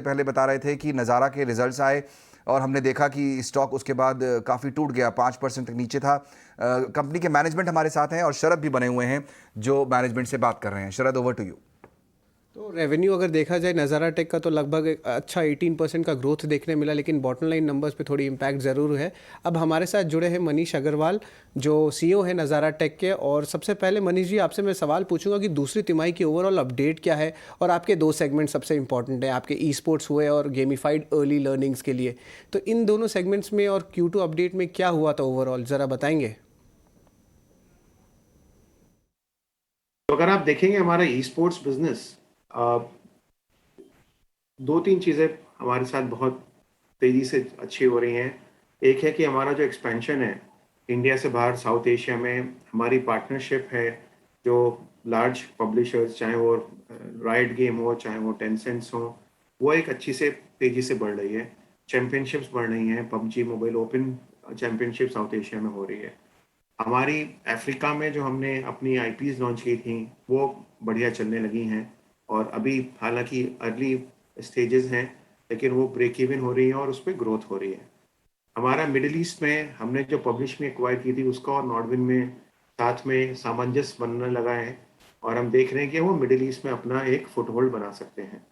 पहले बता रहे थे कि नज़ारा के रिजल्ट्स आए और हमने देखा कि स्टॉक उसके बाद काफ़ी टूट गया, 5% तक नीचे था। कंपनी के मैनेजमेंट हमारे साथ हैं और शरद भी बने हुए हैं जो मैनेजमेंट से बात कर रहे हैं। शरद, ओवर टू यू। तो रेवेन्यू अगर देखा जाए नज़ारा टेक का तो लगभग एक अच्छा 18% का ग्रोथ देखने मिला, लेकिन बॉटम लाइन नंबर्स पे थोड़ी इम्पैक्ट ज़रूर है। अब हमारे साथ जुड़े हैं मनीष अग्रवाल जो सीईओ है नज़ारा टेक के। और सबसे पहले मनीष जी, आपसे मैं सवाल पूछूंगा कि दूसरी तिमाही की ओवरऑल अपडेट क्या है और आपके दो सेगमेंट सबसे इंपॉर्टेंट है, आपके ई स्पोर्ट्स हुए और गेमिफाइड अर्ली लर्निंग्स के लिए। तो इन दोनों सेगमेंट्स में और Q2 अपडेट में क्या हुआ था ओवरऑल, ज़रा बताएंगे। तो अगर आप देखेंगे हमारा ई स्पोर्ट्स बिजनेस, दो तीन चीज़ें हमारे साथ बहुत तेज़ी से अच्छी हो रही हैं। एक है कि हमारा जो एक्सपेंशन है इंडिया से बाहर साउथ एशिया में, हमारी पार्टनरशिप है जो लार्ज पब्लिशर्स, चाहे वो राइट गेम हो, चाहे वो टेंसेंट्स हो, वो एक अच्छी से तेज़ी से बढ़ रही है। चैम्पियनशिप्स बढ़ रही हैं, PUBG mobile open championship south Asia में हो रही है। हमारी अफ्रीका में जो हमने अपनी आईपीज लॉन्च की थी वो बढ़िया चलने लगी हैं, और अभी हालांकि अर्ली स्टेजेस हैं, लेकिन वो ब्रेक इवन हो रही है और उस पर ग्रोथ हो रही है। हमारा मिडिल ईस्ट में हमने जो पब्लिश में एक्वायर की थी उसका और नॉर्डविन में साथ में सामंजस्य बनने लगा है, और हम देख रहे हैं कि वो मिडिल ईस्ट में अपना एक फुटहोल्ड बना सकते हैं।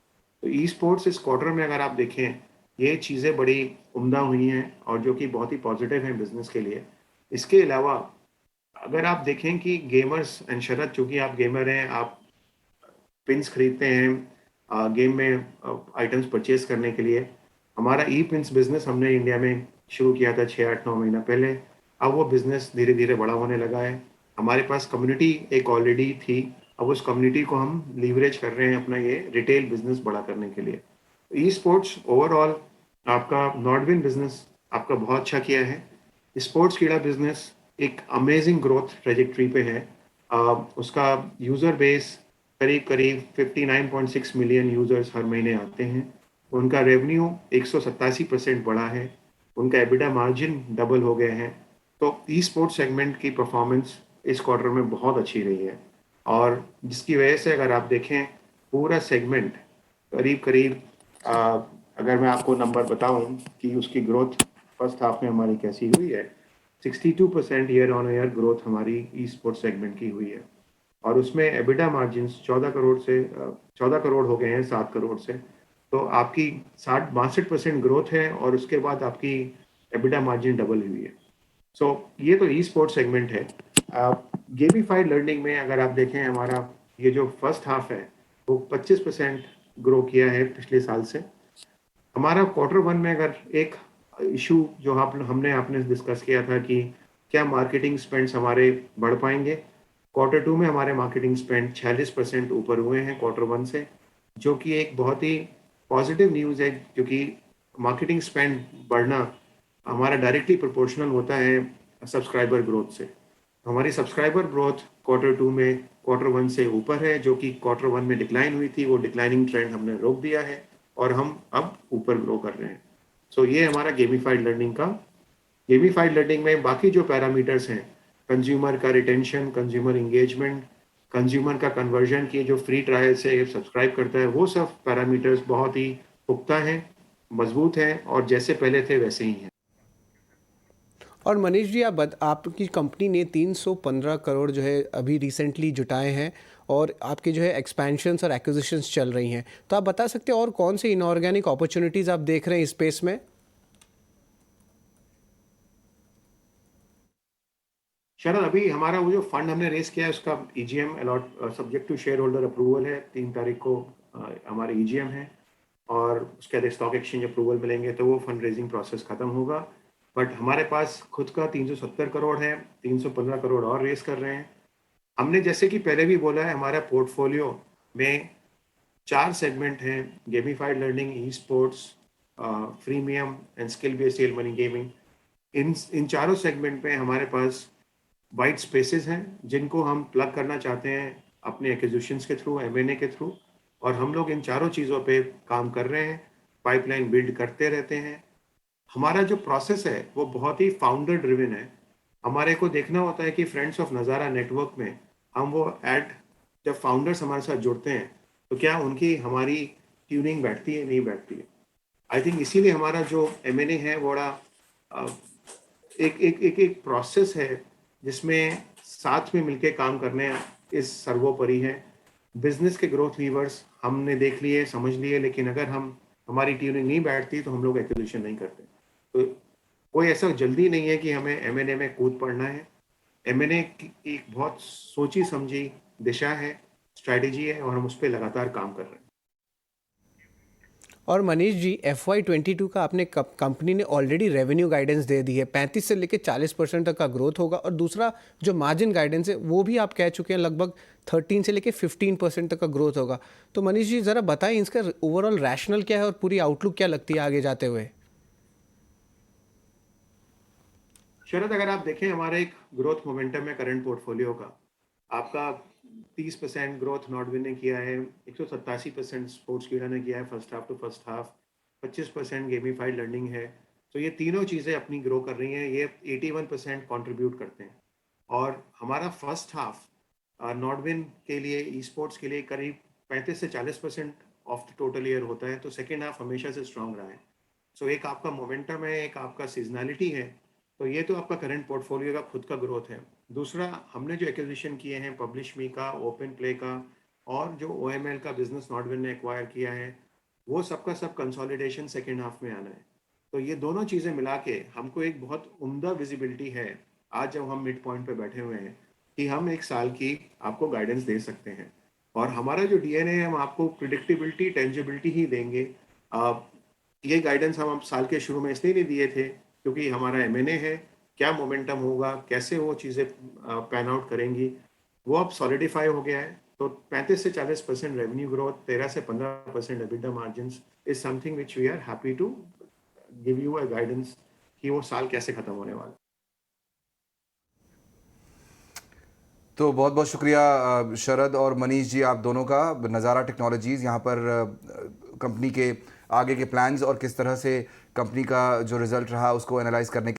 तो ई स्पोर्ट्स इस क्वार्टर में अगर आप देखें, ये चीज़ें बड़ी उम्दा हुई हैं और जो कि बहुत ही पॉजिटिव हैं बिजनेस के लिए। इसके अलावा अगर आप देखें कि गेमर्स एंड शरद, चूंकि आप गेमर हैं, आप पिन्स खरीदते हैं गेम में आइटम्स परचेज करने के लिए। हमारा ई पिन्स बिजनेस हमने इंडिया में शुरू किया था 6-8-9 महीना पहले। अब वो बिजनेस धीरे धीरे बड़ा होने लगा है। हमारे पास कम्युनिटी एक ऑलरेडी थी, अब उस कम्युनिटी को हम लीवरेज कर रहे हैं अपना ये रिटेल बिजनेस बड़ा करने के लिए। ई स्पोर्ट्स ओवरऑल आपका नॉर्डविन बिजनेस आपका बहुत अच्छा किया है। स्पोर्ट्स कीड़ा बिजनेस एक अमेजिंग ग्रोथ ट्रेजेक्ट्री पे है। उसका यूज़र बेस करीब करीब 59.6 मिलियन यूजर्स हर महीने आते हैं। उनका रेवेन्यू 187% बढ़ा है। उनका एबिटा मार्जिन डबल हो गए हैं। तो ई स्पोर्ट्स सेगमेंट की परफॉर्मेंस इस क्वार्टर में बहुत अच्छी रही है, और जिसकी वजह से अगर आप देखें पूरा सेगमेंट करीब करीब अगर मैं आपको नंबर बताऊं कि उसकी ग्रोथ फर्स्ट हाफ में हमारी कैसी हुई है, 62% ईयर ऑन ईयर ग्रोथ हमारी ई स्पोर्ट्स सेगमेंट की हुई है। और उसमें एबिटा मार्जिन 14 करोड़ हो गए हैं 7 करोड़ से। तो आपकी 62% ग्रोथ है, और उसके बाद आपकी एबिटा मार्जिन डबल हुई है। सो ये तो ई स्पोर्ट्स सेगमेंट है। गेमिफाइड लर्निंग में अगर आप देखें, हमारा ये जो फर्स्ट हाफ है वो 25% ग्रो किया है पिछले साल से। हमारा क्वार्टर वन में अगर एक इशू जो हमने आपने डिस्कस किया था कि क्या मार्केटिंग स्पेंड्स हमारे बढ़ पाएंगे, क्वार्टर टू में हमारे मार्केटिंग स्पेंड 46% ऊपर हुए हैं क्वार्टर वन से, जो कि एक बहुत ही पॉजिटिव न्यूज़ है, क्योंकि मार्केटिंग स्पेंड बढ़ना हमारा डायरेक्टली प्रोपोर्शनल होता है सब्सक्राइबर ग्रोथ से। हमारी सब्सक्राइबर ग्रोथ क्वार्टर टू में क्वार्टर वन से ऊपर है, जो कि क्वार्टर वन में डिक्लाइन हुई थी, वो डिक्लाइनिंग ट्रेंड हमने रोक दिया है और हम अब ऊपर ग्रो कर रहे हैं। सो ये हमारा गेमिफाइड लर्निंग का। गेमिफाइड लर्निंग में बाकी जो पैरामीटर्स हैं, कंज्यूमर का रिटेंशन, कंज्यूमर इंगेजमेंट, कंज्यूमर का कन्वर्जन की जो फ्री ट्रायल से सब्सक्राइब करता है, वो सब पैरामीटर्स बहुत ही पुख्ता हैं, मजबूत हैं, और जैसे पहले थे वैसे ही हैं। और मनीष जी, आपकी कंपनी ने 315 करोड़ जो है अभी रिसेंटली जुटाए हैं, और आपके जो है एक्सपेंशंस और एक्विजिशंस चल रही हैं। तो आप बता सकते हैं और कौन से इनऑर्गेनिक अपॉर्चुनिटीज़ आप देख रहे हैं इस स्पेस में? शरद, अभी हमारा वो जो फंड हमने रेस किया है उसका EGM allot subject to shareholder approval है। 3 तारीख को हमारे ईजीएम है, और उसके बाद स्टॉक एक्सचेंज अप्रूवल मिलेंगे तो वो फंड रेजिंग प्रोसेस खत्म होगा। बट हमारे पास खुद का 370 करोड़ है, 315 करोड़ और रेस कर रहे हैं। हमने जैसे कि पहले भी बोला है, हमारा पोर्टफोलियो में 4 सेगमेंट हैं: gamified learning, e sports, freemium and skill based real money gaming. इन चारों सेगमेंट में हमारे पास वाइट स्पेसेस हैं जिनको हम प्लग करना चाहते हैं अपने एक्विजिशंस के थ्रू, एमएनए के थ्रू, और हम लोग इन चारों चीज़ों पे काम कर रहे हैं, पाइपलाइन बिल्ड करते रहते हैं। हमारा जो प्रोसेस है वो बहुत ही फाउंडर ड्रिवन है। हमारे को देखना होता है कि फ्रेंड्स ऑफ नज़ारा नेटवर्क में हम वो ऐड, जब फाउंडर्स हमारे साथ जुड़ते हैं तो क्या उनकी हमारी ट्यूनिंग बैठती है नहीं बैठती है। आई थिंक इसीलिए हमारा जो M&A है वो बड़ा एक प्रोसेस है जिसमें साथ में मिलके काम करने इस सर्वोपरि है। बिजनेस के ग्रोथ लीवर्स हमने देख लिए समझ लिए, लेकिन अगर हमारी ट्यूनिंग नहीं बैठती तो हम लोग एक्विजिशन नहीं करते। तो कोई ऐसा जल्दी नहीं है कि हमें M&A में कूद पड़ना है। M&A एक बहुत सोची समझी दिशा है, स्ट्रैटेजी है, और हम उस पर लगातार काम कर रहे हैं। और मनीष जी, FY22 का आपने कंपनी ने ऑलरेडी रेवेन्यू गाइडेंस दे दी है, 35 से लेकर 40% तक का ग्रोथ होगा, और दूसरा जो मार्जिन गाइडेंस है वो भी आप कह चुके हैं लगभग 13 से लेकर 15% तक का ग्रोथ होगा। तो मनीष जी ज़रा बताएं इसका ओवरऑल रैशनल क्या है और पूरी आउटलुक क्या लगती है आगे जाते हुए। शरद, अगर आप देखें हमारा एक ग्रोथ मोमेंटम है करंट पोर्टफोलियो का, आपका 30% ग्रोथ नॉटविन ने किया है, 187% स्पोर्ट्स कीड़ा ने किया है first half to first half, 25% gamified learning है। तो ये तीनों चीज़ें अपनी ग्रो कर रही हैं, ये 81% कंट्रीब्यूट करते हैं। और हमारा फर्स्ट हाफ नॉटविन के लिए, ई स्पोर्ट्स के लिए करीब 35 से 40% ऑफ द टोटल ईयर होता है। तो सेकेंड हाफ हमेशा से स्ट्रांग रहा है। सो एक आपका मोमेंटम है, एक आपका सीजनैलिटी है। तो ये तो आपका करंट पोर्टफोलियो का खुद का ग्रोथ है। दूसरा, हमने जो एक्विजिशन किए हैं पब्लिश मी का, ओपन प्ले का, और जो OML का बिजनेस नॉटविन ने एक्वायर किया है, वो सबका सब कंसोलिडेशन सेकेंड हाफ में आना है। तो ये दोनों चीज़ें मिला के हमको एक बहुत उम्दा विजिबिलिटी है आज जब हम मिड पॉइंट पे बैठे हुए हैं कि हम एक साल की आपको गाइडेंस दे सकते हैं। और हमारा जो DNA है, हम आपको प्रिडिक्टेबिलिटी, टेंजिबिलिटी ही देंगे। ये गाइडेंस हम साल के शुरू में इसलिए नहीं दिए थे क्योंकि हमारा M&A है, क्या मोमेंटम होगा, कैसे वो चीज़ें पैन आउट करेंगी, वो अब सॉलिडिफाई हो गया है। तो 35 से 40% रेवेन्यू ग्रोथ, 13 से 15% EBITDA margins is something which we are happy to give you a guidance कि वो साल कैसे खत्म होने वाला है। तो बहुत बहुत शुक्रिया शरद और मनीष जी, आप दोनों का। नज़ारा टेक्नोलॉजीज़ यहाँ पर कंपनी के आगे के प्लान्स और किस तरह से कंपनी का जो रिज़ल्ट रहा उसको एनालाइज करने